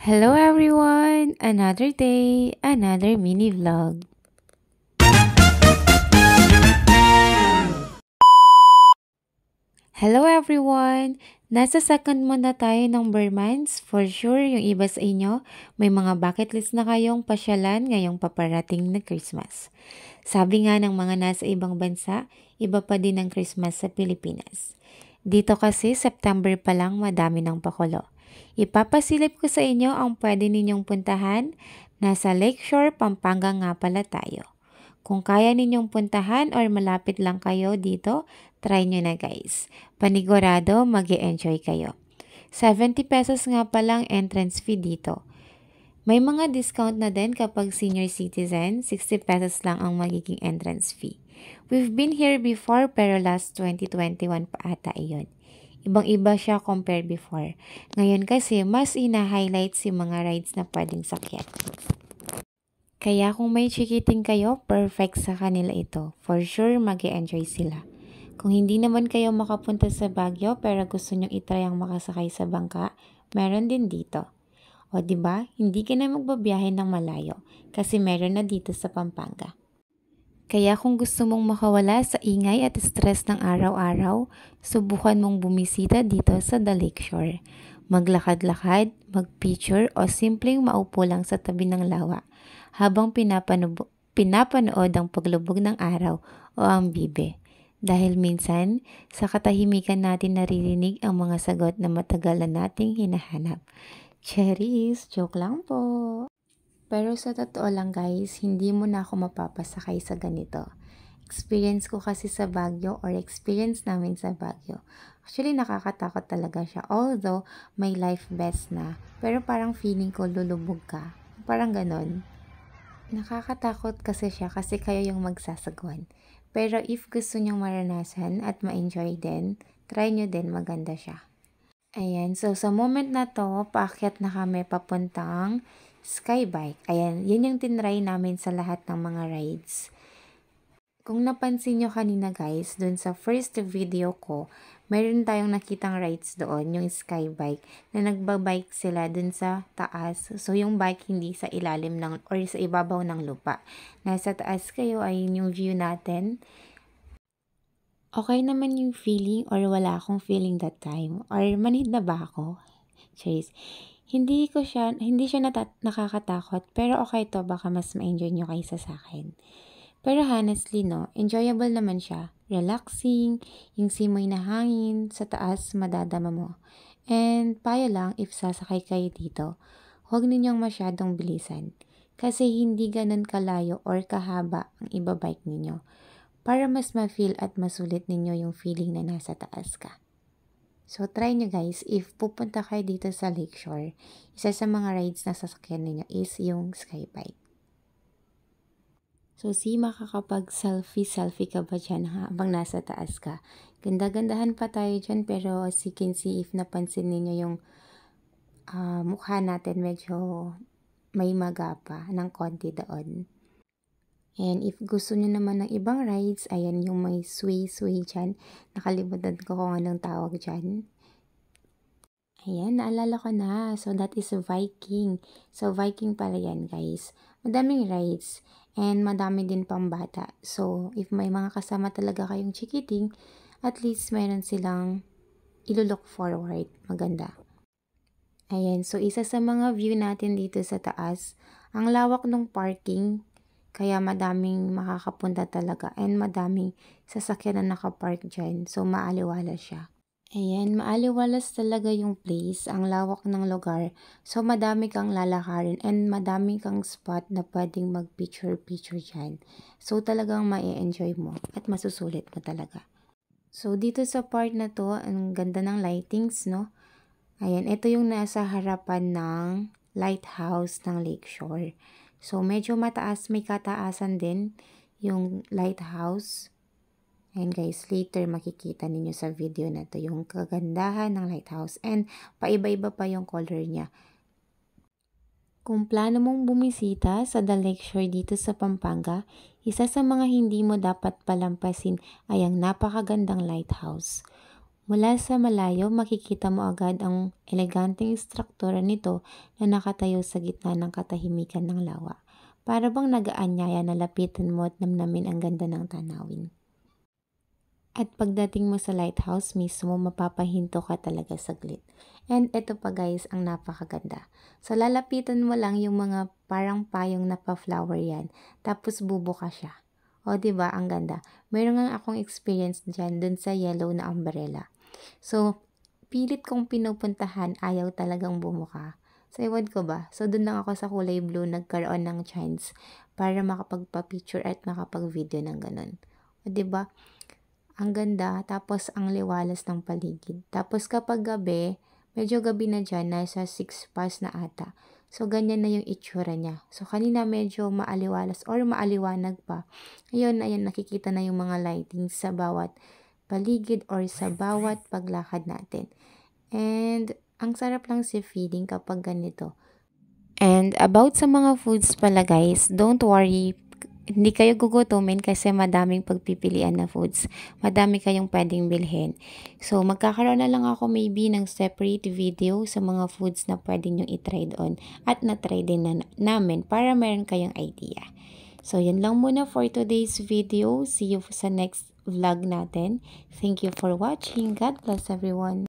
Hello everyone! Another day, another mini vlog. Hello everyone! Nasa second month na tayo ng Burmans. For sure, yung iba sa inyo, may mga bucket list na kayong pasyalan ngayong paparating na Christmas. Sabi nga ng mga nasa ibang bansa, iba pa din ang Christmas sa Pilipinas. Dito kasi, September pa lang madami ng pakulo. Ipapasilip ko sa inyo ang pwede ninyong puntahan. Nasa Lakeshore, Pampanga nga pala tayo. Kung kaya ninyong puntahan or malapit lang kayo dito, try nyo na guys. Panigurado, mag-e-enjoy kayo. 70 pesos nga palang entrance fee dito. May mga discount na din kapag senior citizen, 60 pesos lang ang magiging entrance fee. We've been here before pero last 2021 pa ata iyon. Ibang-iba siya compared before. Ngayon kasi mas ina-highlight si mga rides na pwedeng sakyan. Kaya kung may chikiting kayo, perfect sa kanila ito. For sure, mag-e-enjoy sila. Kung hindi naman kayo makapunta sa Baguio pero gusto nyong itry ang makasakay sa bangka, meron din dito. O diba, hindi ka na magbabiyahe ng malayo kasi meron na dito sa Pampanga. Kaya kung gusto mong makawala sa ingay at stress ng araw-araw, subukan mong bumisita dito sa The Lakeshore. Maglakad-lakad, magpicture o simpleng maupo lang sa tabi ng lawa habang pinapanood ang paglubog ng araw o ang bibe. Dahil minsan, sa katahimikan natin naririnig ang mga sagot na matagal na nating hinahanap. Cherries, joke lang po. Pero sa totoo lang guys, hindi mo na ako mapapasakay sa ganito. Experience ko kasi sa Baguio or experience namin sa Baguio. Actually, nakakatakot talaga siya. Although, may life vest na. Pero parang feeling ko lulubog ka. Parang ganon. Nakakatakot kasi siya kasi kayo yung magsasagwan. Pero if gusto nyong maranasan at ma-enjoy din, try nyo din, maganda siya. Ayan, so sa moment na to, paakyat na kami papuntang Skybike. Ayan, yun yung tinry namin sa lahat ng mga rides. Kung napansin nyo kanina guys, dun sa first video ko, meron tayong nakitang rides doon, yung Skybike, na nagbabike sila dun sa taas. So, yung bike hindi sa ilalim ng, or sa ibabaw ng lupa. Nasa taas kayo, ay yung view natin. Okay naman yung feeling or wala akong feeling that time? Or manhid na ba ako? Cheers. Hindi siya nakakatakot, pero okay to, baka mas ma-enjoy nyo kaysa sa akin. Pero honestly, no, enjoyable naman siya. Relaxing, yung simoy na hangin, sa taas madadama mo. And payo lang, if sasakay kayo dito, huwag ninyong masyadong bilisan. Kasi hindi ganun kalayo or kahaba ang ibabike ninyo. Para mas ma-feel at masulit ninyo yung feeling na nasa taas ka. So, try nyo guys, if pupunta kayo dito sa Lakeshore, isa sa mga rides na sasakyan ninyo is yung Skybike. So, makakapag-selfie ka ba dyan habang nasa taas ka? Ganda-gandahan pa tayo dyan, pero as you can see, if napansin ninyo yung mukha natin, medyo may maga pa ng konti doon. And if gusto nyo naman ng ibang rides, ayan yung may sway dyan. Nakalimutan ko kung anong tawag dyan. Ayan, naalala ko na. So, that is Viking. So, Viking pala yan, guys. Madaming rides. And madami din pang bata. So, if may mga kasama talaga kayong chikiting, at least mayroon silang ilo-look forward. Maganda. Ayan, so isa sa mga view natin dito sa taas, ang lawak ng parking. Kaya madaming makakapunta talaga and madaming sasakyan na nakapark dyan. So, maaliwalas siya. Ayan, maaliwalas talaga yung place, ang lawak ng lugar. So, madami kang lalakarin and madami kang spot na pwedeng mag-picture dyan. So, talagang ma-enjoy mo at masusulit mo talaga. So, dito sa part na to, ang ganda ng lightings, no? Ayan, ito yung nasa harapan ng lighthouse ng Lakeshore. So, medyo mataas, may kataasan din yung lighthouse. And guys, later makikita ninyo sa video na to yung kagandahan ng lighthouse. And paiba-iba pa yung color niya. Kung plano mong bumisita sa The Lakeshore dito sa Pampanga, isa sa mga hindi mo dapat palampasin ay ang napakagandang lighthouse. Mula sa malayo, makikita mo agad ang eleganteng struktura nito na nakatayo sa gitna ng katahimikan ng lawa. Para bang nagaanyaya na lapitan mo at namnamin ang ganda ng tanawin. At pagdating mo sa lighthouse mismo, mapapahinto ka talaga saglit. And eto pa guys, ang napakaganda. So lalapitan mo lang yung mga parang payong na pa-flower yan, tapos bubuka siya. O 'di ba ang ganda? Meron nga akong experience diyan dun sa yellow na umbrella. So pilit kong pinupuntahan, ayaw talagang bumuka. So ewan ko ba? So dun lang ako sa kulay blue nagkaroon ng chance para makapagpa-picture at makapag-video ng ganun. O 'di ba? Ang ganda, tapos ang liwalas ng paligid. Tapos kapag gabi, medyo gabi na diyan, nasa 6 past na ata. So, ganyan na yung itsura niya. So, kanina medyo maaliwalas or maaliwanag pa. Ngayon, ayan, nakikita na yung mga lightings sa bawat paligid or sa bawat paglakad natin. And, ang sarap lang si feeling kapag ganito. And about sa mga foods pala guys, don't worry, hindi kayo gugutumin kasi madaming pagpipilian na foods. Madami kayong pwedeng bilhin. So, magkakaroon na lang ako maybe ng separate video sa mga foods na pwede nyo itry doon. At na-try din na namin para meron kayong idea. So, yan lang muna for today's video. See you sa next vlog natin. Thank you for watching. God bless everyone.